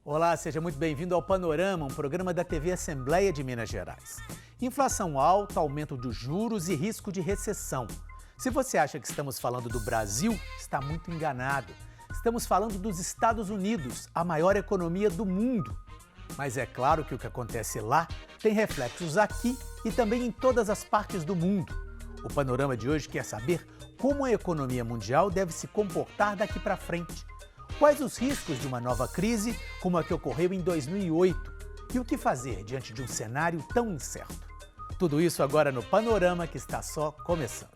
Olá, seja muito bem-vindo ao Panorama, um programa da TV Assembleia de Minas Gerais. Inflação alta, aumento dos juros e risco de recessão. Se você acha que estamos falando do Brasil, está muito enganado. Estamos falando dos Estados Unidos, a maior economia do mundo. Mas é claro que o que acontece lá tem reflexos aqui e também em todas as partes do mundo. O Panorama de hoje quer saber como a economia mundial deve se comportar daqui para frente. Quais os riscos de uma nova crise, como a que ocorreu em 2008? E o que fazer diante de um cenário tão incerto? Tudo isso agora no Panorama, que está só começando.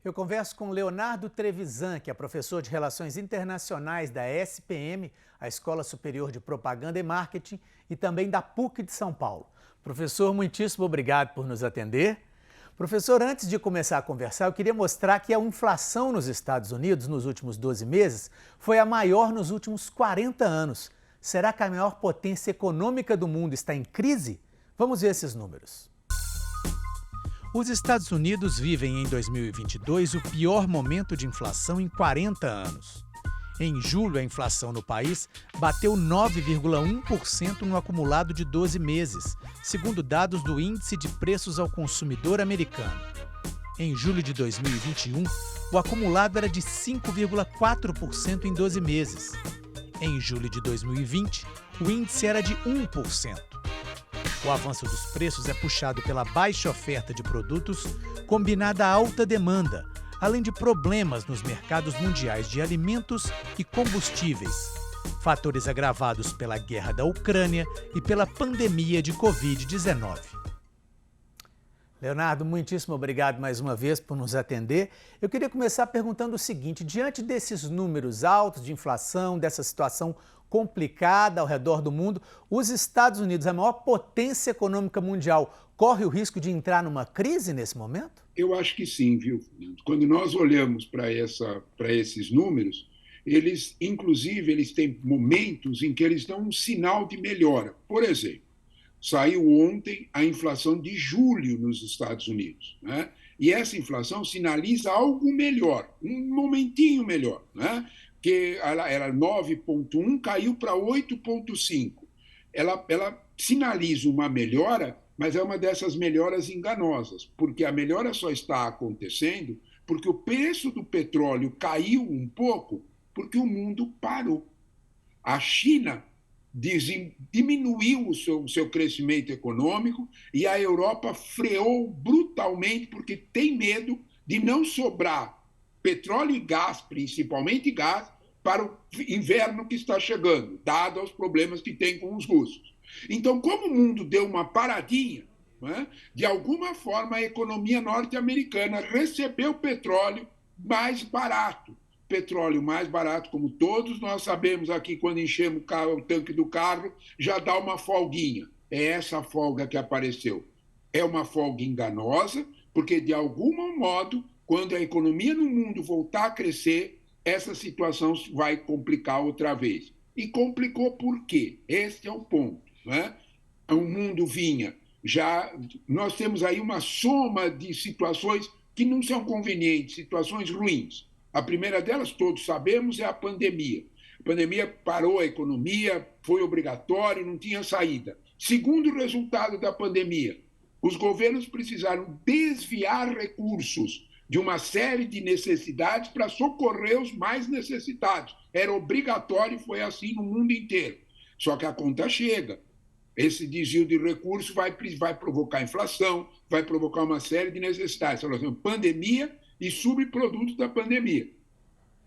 Eu converso com Leonardo Trevisan, que é professor de Relações Internacionais da SPM, a Escola Superior de Propaganda e Marketing, e também da PUC de São Paulo. Professor, muitíssimo obrigado por nos atender. Professor, antes de começar a conversar, eu queria mostrar que a inflação nos Estados Unidos nos últimos 12 meses foi a maior nos últimos 40 anos. Será que a maior potência econômica do mundo está em crise? Vamos ver esses números. Os Estados Unidos vivem em 2022 o pior momento de inflação em 40 anos. Em julho, a inflação no país bateu 9,1% no acumulado de 12 meses, segundo dados do Índice de Preços ao Consumidor americano. Em julho de 2021, o acumulado era de 5,4% em 12 meses. Em julho de 2020, o índice era de 1%. O avanço dos preços é puxado pela baixa oferta de produtos, combinada à alta demanda, além de problemas nos mercados mundiais de alimentos e combustíveis, fatores agravados pela guerra da Ucrânia e pela pandemia de Covid-19. Leonardo, muitíssimo obrigado mais uma vez por nos atender. Eu queria começar perguntando o seguinte: diante desses números altos de inflação, dessa situação complicada ao redor do mundo, os Estados Unidos, a maior potência econômica mundial, corre o risco de entrar numa crise nesse momento? Eu acho que sim, viu, Fernando? Quando nós olhamos para esses números, inclusive, eles têm momentos em que eles dão um sinal de melhora. Por exemplo, saiu ontem a inflação de julho nos Estados Unidos, né? E essa inflação sinaliza algo melhor, um momentinho melhor, né? Que ela era 9,1, caiu para 8,5. Ela sinaliza uma melhora, mas é uma dessas melhoras enganosas, porque a melhora só está acontecendo porque o preço do petróleo caiu um pouco, porque o mundo parou. A China diminuiu o seu crescimento econômico e a Europa freou brutalmente porque tem medo de não sobrar petróleo e gás, principalmente gás, para o inverno que está chegando, dado os problemas que tem com os russos. Então, como o mundo deu uma paradinha, né, de alguma forma a economia norte-americana recebeu petróleo mais barato. Petróleo mais barato, como todos nós sabemos aqui, quando enchemos o tanque do carro, já dá uma folguinha. É essa folga que apareceu. É uma folga enganosa, porque, de algum modo, quando a economia no mundo voltar a crescer, essa situação vai complicar outra vez. E complicou por quê? Esse é o ponto, né? O mundo vinha já... Nós temos aí uma soma de situações que não são convenientes, situações ruins. A primeira delas, todos sabemos, é a pandemia. A pandemia parou a economia, foi obrigatório, não tinha saída. Segundo resultado da pandemia, os governos precisaram desviar recursos de uma série de necessidades para socorrer os mais necessitados. Era obrigatório e foi assim no mundo inteiro. Só que a conta chega. Esse desvio de recursos vai provocar inflação, vai provocar uma série de necessidades. Pandemia e subprodutos da pandemia.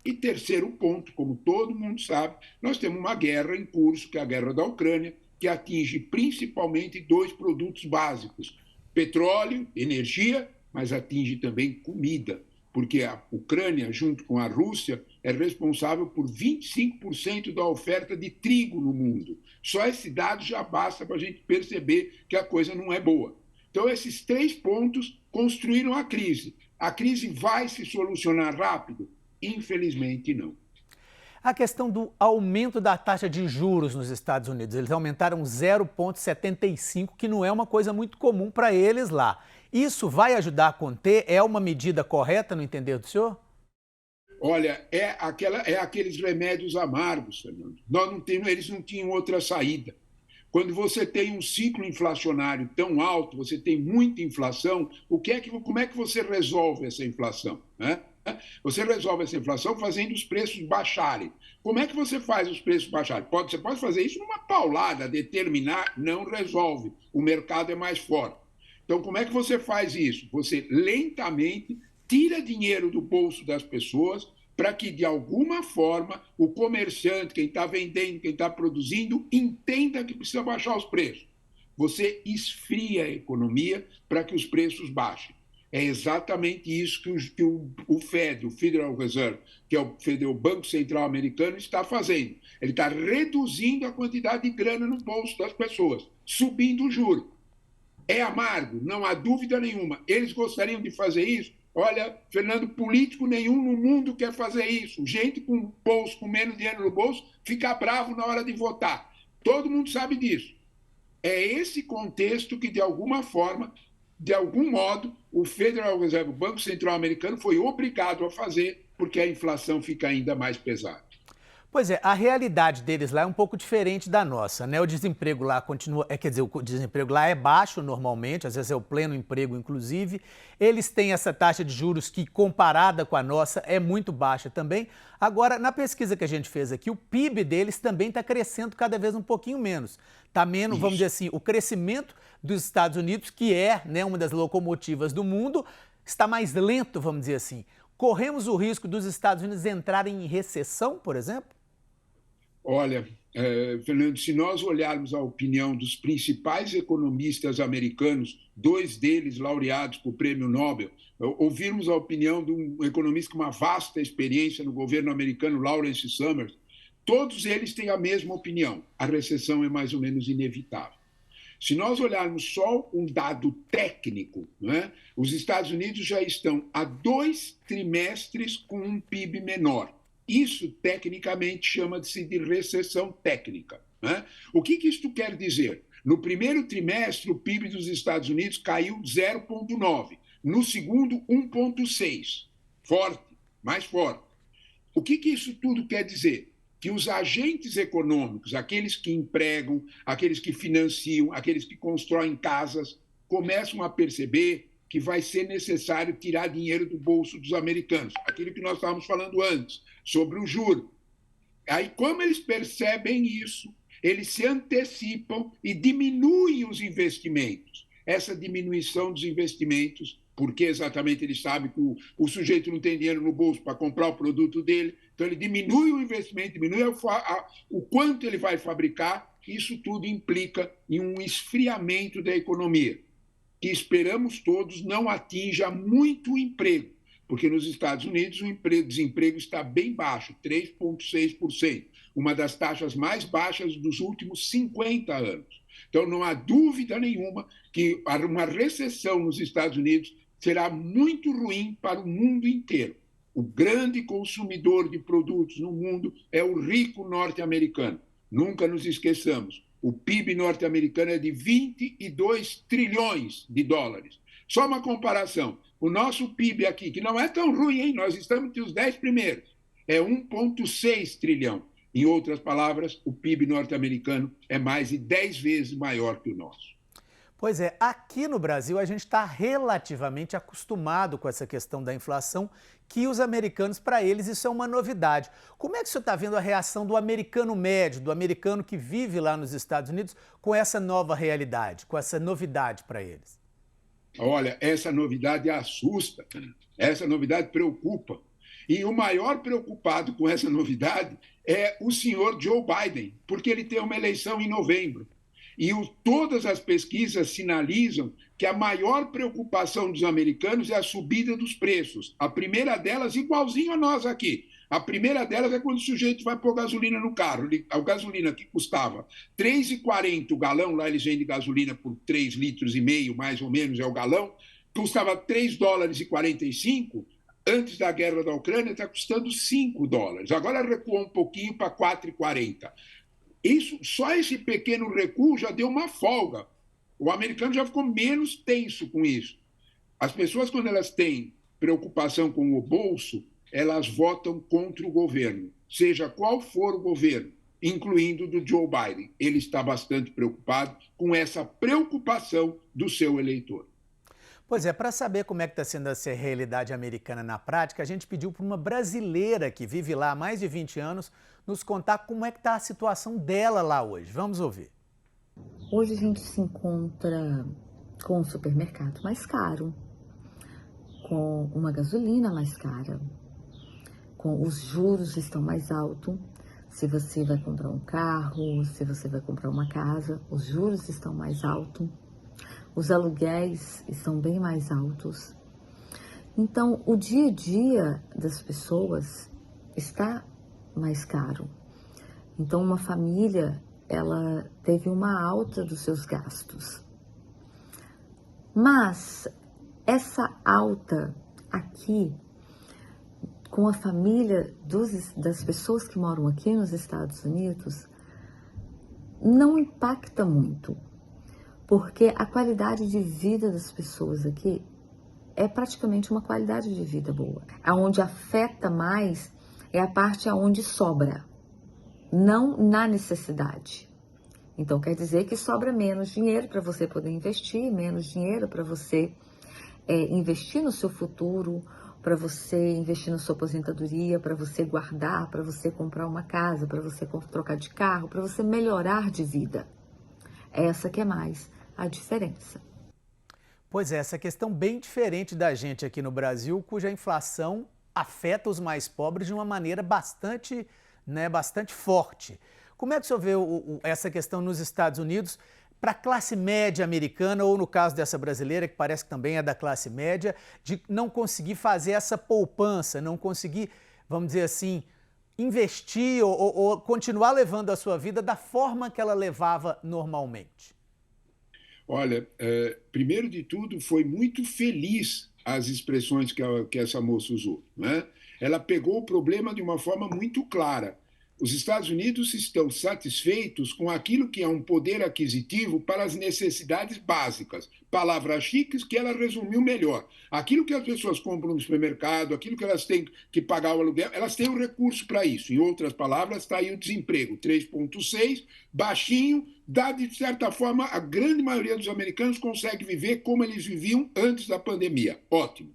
E terceiro ponto, como todo mundo sabe, nós temos uma guerra em curso, que é a guerra da Ucrânia, que atinge principalmente dois produtos básicos: petróleo, energia, mas atinge também comida, porque a Ucrânia, junto com a Rússia, é responsável por 25% da oferta de trigo no mundo. Só esse dado já basta para a gente perceber que a coisa não é boa. Então, esses três pontos construíram a crise. A crise vai se solucionar rápido? Infelizmente, não. A questão do aumento da taxa de juros nos Estados Unidos. Eles aumentaram 0,75, que não é uma coisa muito comum para eles lá. Isso vai ajudar a conter? É uma medida correta no entender do senhor? Olha, é aqueles remédios amargos, Fernando. Eles não tinham outra saída. Quando você tem um ciclo inflacionário tão alto, você tem muita inflação, como é que você resolve essa inflação? Né? Você resolve essa inflação fazendo os preços baixarem. Como é que você faz os preços baixarem? Você pode fazer isso numa paulada, determinar, não resolve. O mercado é mais forte. Então, como é que você faz isso? Você lentamente tira dinheiro do bolso das pessoas para que, de alguma forma, o comerciante, quem está vendendo, quem está produzindo, entenda que precisa baixar os preços. Você esfria a economia para que os preços baixem. É exatamente isso que o Fed, o Federal Reserve, que é o Banco Central Americano, está fazendo. Ele está reduzindo a quantidade de grana no bolso das pessoas, subindo o juro. É amargo, não há dúvida nenhuma. Eles gostariam de fazer isso? Olha, Fernando, político nenhum no mundo quer fazer isso. Gente com bolso, com menos dinheiro no bolso, fica bravo na hora de votar. Todo mundo sabe disso. É esse contexto que, de alguma forma, de algum modo, o Federal Reserve, o Banco Central Americano, foi obrigado a fazer, porque a inflação fica ainda mais pesada. Pois é, a realidade deles lá é um pouco diferente da nossa, né? O desemprego lá continua, quer dizer, o desemprego lá é baixo normalmente, às vezes é o pleno emprego, inclusive. Eles têm essa taxa de juros que, comparada com a nossa, é muito baixa também. Agora, na pesquisa que a gente fez aqui, o PIB deles também está crescendo cada vez um pouquinho menos. Está menos, vamos dizer assim, o crescimento dos Estados Unidos, que é, né, uma das locomotivas do mundo, está mais lento, vamos dizer assim. Corremos o risco dos Estados Unidos entrarem em recessão, por exemplo? Olha, Fernando, se nós olharmos a opinião dos principais economistas americanos, dois deles laureados por prêmio Nobel, ouvirmos a opinião de um economista com uma vasta experiência no governo americano, Lawrence Summers, todos eles têm a mesma opinião. A recessão é mais ou menos inevitável. Se nós olharmos só um dado técnico, né, os Estados Unidos já estão há 2 trimestres com um PIB menor. Isso, tecnicamente, chama-se de recessão técnica. Né? O que isso quer dizer? No primeiro trimestre, o PIB dos Estados Unidos caiu 0,9%. No segundo, 1,6%. Forte, mais forte. O que isso tudo quer dizer? Que os agentes econômicos, aqueles que empregam, aqueles que financiam, aqueles que constroem casas, começam a perceber que vai ser necessário tirar dinheiro do bolso dos americanos. Aquilo que nós estávamos falando antes, sobre o juro. Aí, como eles percebem isso, eles se antecipam e diminuem os investimentos. Essa diminuição dos investimentos, porque exatamente ele sabe que o sujeito não tem dinheiro no bolso para comprar o produto dele, então ele diminui o investimento, diminui o quanto ele vai fabricar, isso tudo implica em um esfriamento da economia, que esperamos todos não atinja muito o emprego, porque nos Estados Unidos o desemprego está bem baixo, 3,6%, uma das taxas mais baixas dos últimos 50 anos. Então não há dúvida nenhuma que uma recessão nos Estados Unidos será muito ruim para o mundo inteiro. O grande consumidor de produtos no mundo é o rico norte-americano. Nunca nos esqueçamos. O PIB norte-americano é de 22 trilhões de dólares. Só uma comparação. O nosso PIB aqui, que não é tão ruim, hein? Nós estamos entre os 10 primeiros, é 1,6 trilhão. Em outras palavras, o PIB norte-americano é mais de 10 vezes maior que o nosso. Pois é, aqui no Brasil a gente está relativamente acostumado com essa questão da inflação, que os americanos, para eles, isso é uma novidade. Como é que o senhor está vendo a reação do americano médio, do americano que vive lá nos Estados Unidos, com essa nova realidade, com essa novidade para eles? Olha, essa novidade assusta, essa novidade preocupa. E o maior preocupado com essa novidade é o senhor Joe Biden, porque ele tem uma eleição em novembro. E todas as pesquisas sinalizam que a maior preocupação dos americanos é a subida dos preços. A primeira delas, igualzinho a nós aqui, a primeira delas é quando o sujeito vai pôr gasolina no carro. A gasolina que custava R$ 3,40 o galão, lá eles vendem gasolina por 3,5 litros, mais ou menos é o galão, custava $3,45, antes da guerra da Ucrânia está custando $5. Agora recuou um pouquinho para 4,40. Só esse pequeno recuo já deu uma folga. O americano já ficou menos tenso com isso. As pessoas, quando elas têm preocupação com o bolso, elas votam contra o governo, seja qual for o governo, incluindo do Joe Biden. Ele está bastante preocupado com essa preocupação do seu eleitor. Pois é, para saber como é que está sendo essa realidade americana na prática, a gente pediu para uma brasileira que vive lá há mais de 20 anos nos contar como é que está a situação dela lá hoje. Vamos ouvir. Hoje a gente se encontra com um supermercado mais caro, com uma gasolina mais cara, com os juros estão mais altos. Se você vai comprar um carro, se você vai comprar uma casa, os juros estão mais altos. Os aluguéis estão bem mais altos. Então, o dia a dia das pessoas está mais caro. Então, uma família, ela teve uma alta dos seus gastos. Mas, essa alta aqui, com a família das pessoas que moram aqui nos Estados Unidos, não impacta muito. Porque a qualidade de vida das pessoas aqui é praticamente uma qualidade de vida boa. Aonde afeta mais é a parte aonde sobra, não na necessidade. Então quer dizer que sobra menos dinheiro para você poder investir, menos dinheiro para você investir no seu futuro, para você investir na sua aposentadoria, para você guardar, para você comprar uma casa, para você trocar de carro, para você melhorar de vida. Essa que é mais a diferença. Pois é, essa questão bem diferente da gente aqui no Brasil, cuja inflação afeta os mais pobres de uma maneira bastante forte. Como é que o senhor vê essa questão nos Estados Unidos para a classe média americana, ou no caso dessa brasileira, que parece que também é da classe média, de não conseguir fazer essa poupança, não conseguir, vamos dizer assim, investir ou continuar levando a sua vida da forma que ela levava normalmente? Olha, primeiro de tudo, foi muito feliz as expressões que essa moça usou, né? Ela pegou o problema de uma forma muito clara. Os Estados Unidos estão satisfeitos com aquilo que é um poder aquisitivo para as necessidades básicas. Palavras chiques que ela resumiu melhor. Aquilo que as pessoas compram no supermercado, aquilo que elas têm que pagar o aluguel, elas têm o recurso para isso. Em outras palavras, está aí o desemprego, 3,6, baixinho, de certa forma, a grande maioria dos americanos consegue viver como eles viviam antes da pandemia. Ótimo.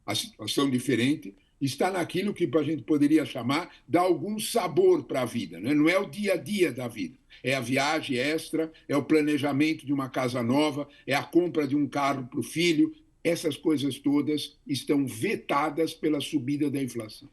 A situação diferente está naquilo que a gente poderia chamar de algum sabor para a vida, né? Não é o dia a dia da vida. É a viagem extra, é o planejamento de uma casa nova, é a compra de um carro para o filho. Essas coisas todas estão vetadas pela subida da inflação.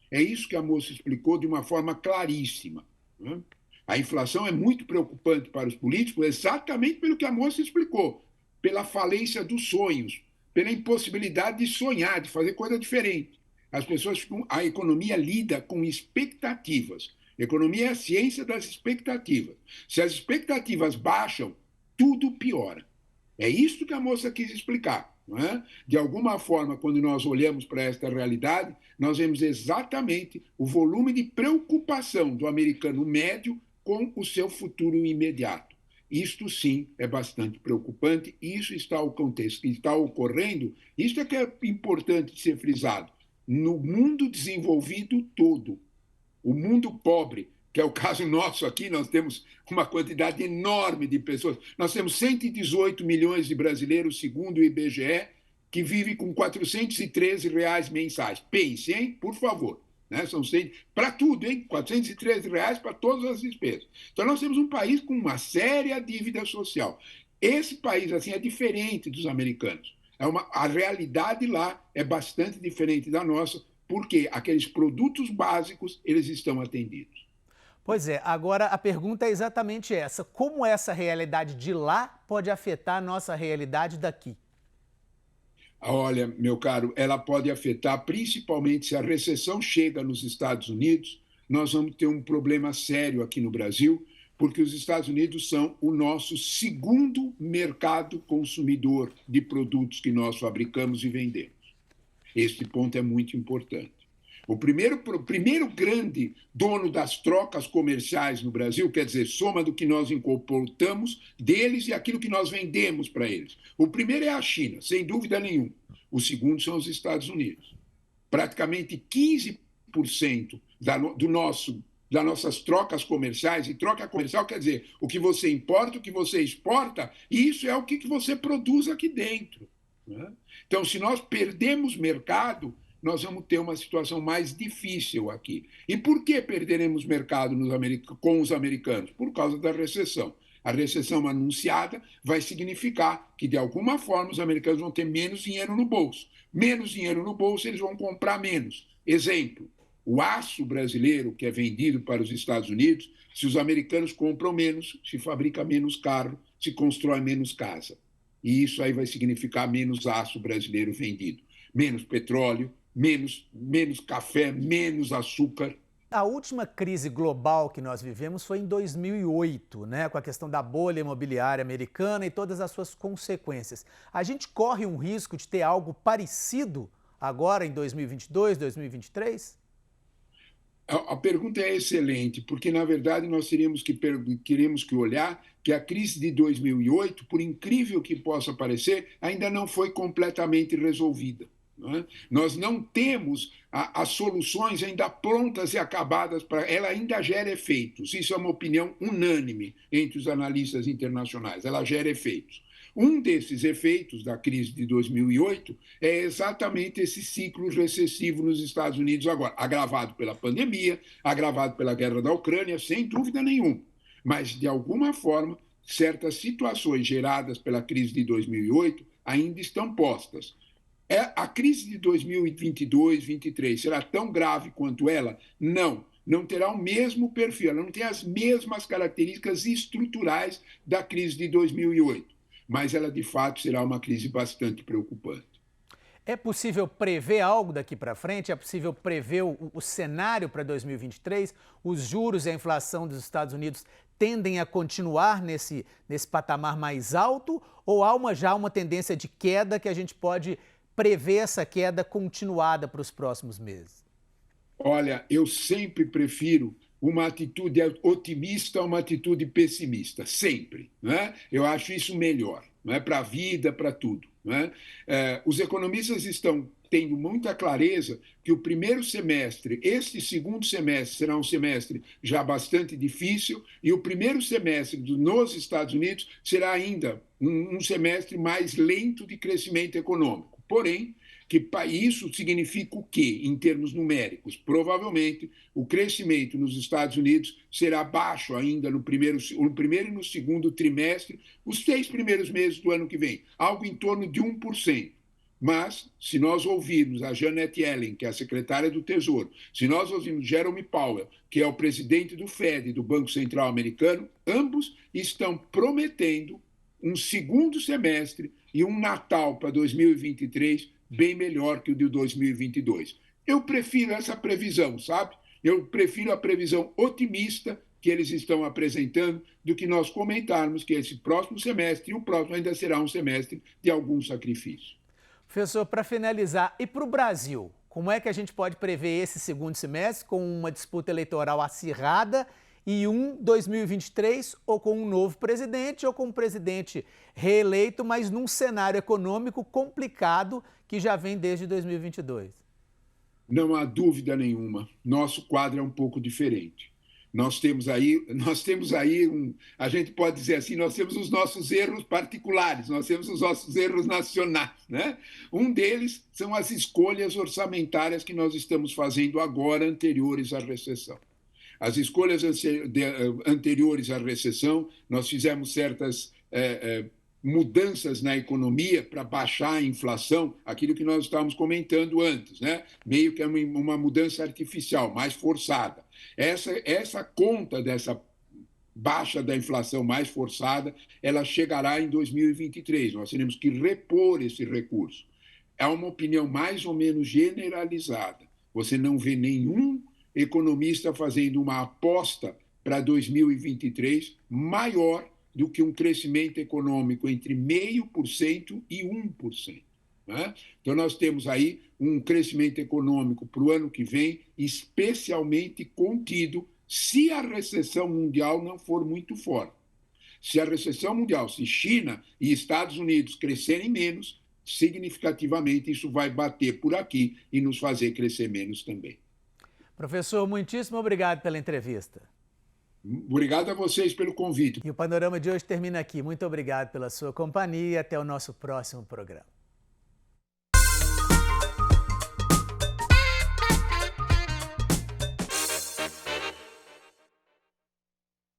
É isso que a moça explicou de uma forma claríssima, né? A inflação é muito preocupante para os políticos exatamente pelo que a moça explicou, pela falência dos sonhos, pela impossibilidade de sonhar, de fazer coisa diferente. As pessoas a economia lida com expectativas. A economia é a ciência das expectativas. Se as expectativas baixam, tudo piora. É isso que a moça quis explicar, não é? De alguma forma, quando nós olhamos para esta realidade, nós vemos exatamente o volume de preocupação do americano médio com o seu futuro imediato. Isto sim é bastante preocupante, isso está ocorrendo, isso é que é importante de ser frisado, no mundo desenvolvido todo. O mundo pobre, que é o caso nosso aqui, nós temos uma quantidade enorme de pessoas. Nós temos 118 milhões de brasileiros, segundo o IBGE, que vivem com R$ 413 mensais. Pense, hein? Por favor. Né? São para tudo, hein? R$ 413 para todas as despesas. Então, nós temos um país com uma séria dívida social. Esse país assim é diferente dos americanos. A realidade lá é bastante diferente da nossa, porque aqueles produtos básicos eles estão atendidos. Pois é, agora a pergunta é exatamente essa. Como essa realidade de lá pode afetar a nossa realidade daqui? Olha, meu caro, ela pode afetar principalmente se a recessão chega nos Estados Unidos, nós vamos ter um problema sério aqui no Brasil, porque os Estados Unidos são o nosso segundo mercado consumidor de produtos que nós fabricamos e vendemos. Este ponto é muito importante. O primeiro grande dono das trocas comerciais no Brasil, quer dizer, soma do que nós importamos deles e aquilo que nós vendemos para eles. O primeiro é a China, sem dúvida nenhuma. O segundo são os Estados Unidos. Praticamente 15% das nossas trocas comerciais, e troca comercial quer dizer o que você importa, o que você exporta, e isso é o que você produz aqui dentro. Né? Então, se nós perdemos mercado, nós vamos ter uma situação mais difícil aqui. E por que perderemos mercado com os americanos? Por causa da recessão. A recessão anunciada vai significar que, de alguma forma, os americanos vão ter menos dinheiro no bolso. Menos dinheiro no bolso, eles vão comprar menos. Exemplo, o aço brasileiro que é vendido para os Estados Unidos, se os americanos compram menos, se fabrica menos carro, se constrói menos casa. E isso aí vai significar menos aço brasileiro vendido, menos petróleo, menos café, menos açúcar. A última crise global que nós vivemos foi em 2008, né, com a questão da bolha imobiliária americana e todas as suas consequências. A gente corre um risco de ter algo parecido agora em 2022, 2023? A pergunta é excelente, porque, na verdade, nós teremos que olhar que a crise de 2008, por incrível que possa parecer, ainda não foi completamente resolvida. Não é? Nós não temos as soluções ainda prontas e acabadas para ela ainda gera efeitos. Isso é uma opinião unânime entre os analistas internacionais. Ela gera efeitos. Um desses efeitos da crise de 2008 é exatamente esse ciclo recessivo nos Estados Unidos agora, agravado pela pandemia, agravado pela guerra da Ucrânia, sem dúvida nenhuma. Mas, de alguma forma, certas situações geradas pela crise de 2008 ainda estão postas. A crise de 2022, 2023 será tão grave quanto ela? Não. Não terá o mesmo perfil, ela não tem as mesmas características estruturais da crise de 2008. Mas ela, de fato, será uma crise bastante preocupante. É possível prever algo daqui para frente? É possível prever o cenário para 2023? Os juros e a inflação dos Estados Unidos tendem a continuar nesse patamar mais alto? Ou há já uma tendência de queda que a gente pode prever essa queda continuada para os próximos meses? Olha, eu sempre prefiro uma atitude otimista a uma atitude pessimista, sempre. Né? Eu acho isso melhor, né? Para a vida, para tudo. Né? Os economistas estão tendo muita clareza que o primeiro semestre, este segundo semestre, será um semestre já bastante difícil, e o primeiro semestre nos Estados Unidos será ainda um semestre mais lento de crescimento econômico. Porém, que isso significa o quê, em termos numéricos? Provavelmente, o crescimento nos Estados Unidos será baixo ainda no primeiro e no segundo trimestre, os 6 primeiros meses do ano que vem, algo em torno de 1%. Mas, se nós ouvirmos a Janet Yellen, que é a secretária do Tesouro, se nós ouvirmos Jerome Powell, que é o presidente do Fed, do Banco Central Americano, ambos estão prometendo um segundo semestre e um Natal para 2023 bem melhor que o de 2022. Eu prefiro essa previsão, sabe? Eu prefiro a previsão otimista que eles estão apresentando do que nós comentarmos que esse próximo semestre e o próximo ainda será um semestre de algum sacrifício. Professor, para finalizar, e para o Brasil, como é que a gente pode prever esse segundo semestre com uma disputa eleitoral acirrada e 2023 ou com um novo presidente ou com um presidente reeleito, mas num cenário econômico complicado que já vem desde 2022? Não há dúvida nenhuma. Nosso quadro é um pouco diferente. Nós temos aí a gente pode dizer assim, nós temos os nossos erros particulares, nós temos os nossos erros nacionais, né? Um deles são as escolhas orçamentárias que nós estamos fazendo agora, anteriores à recessão. As escolhas anteriores à recessão, nós fizemos certas mudanças na economia para baixar a inflação, aquilo que nós estávamos comentando antes, né? Meio que é uma mudança artificial, mais forçada. Essa conta dessa baixa da inflação mais forçada, ela chegará em 2023. Nós teremos que repor esse recurso. É uma opinião mais ou menos generalizada. Você não vê nenhum economista fazendo uma aposta para 2023 maior do que um crescimento econômico entre 0,5% e 1%. né? Então, nós temos aí um crescimento econômico para o ano que vem especialmente contido se a recessão mundial não for muito forte. Se a recessão mundial, se China e Estados Unidos crescerem menos, significativamente isso vai bater por aqui e nos fazer crescer menos também. Professor, muitíssimo obrigado pela entrevista. Obrigado a vocês pelo convite. E o Panorama de hoje termina aqui. Muito obrigado pela sua companhia e até o nosso próximo programa.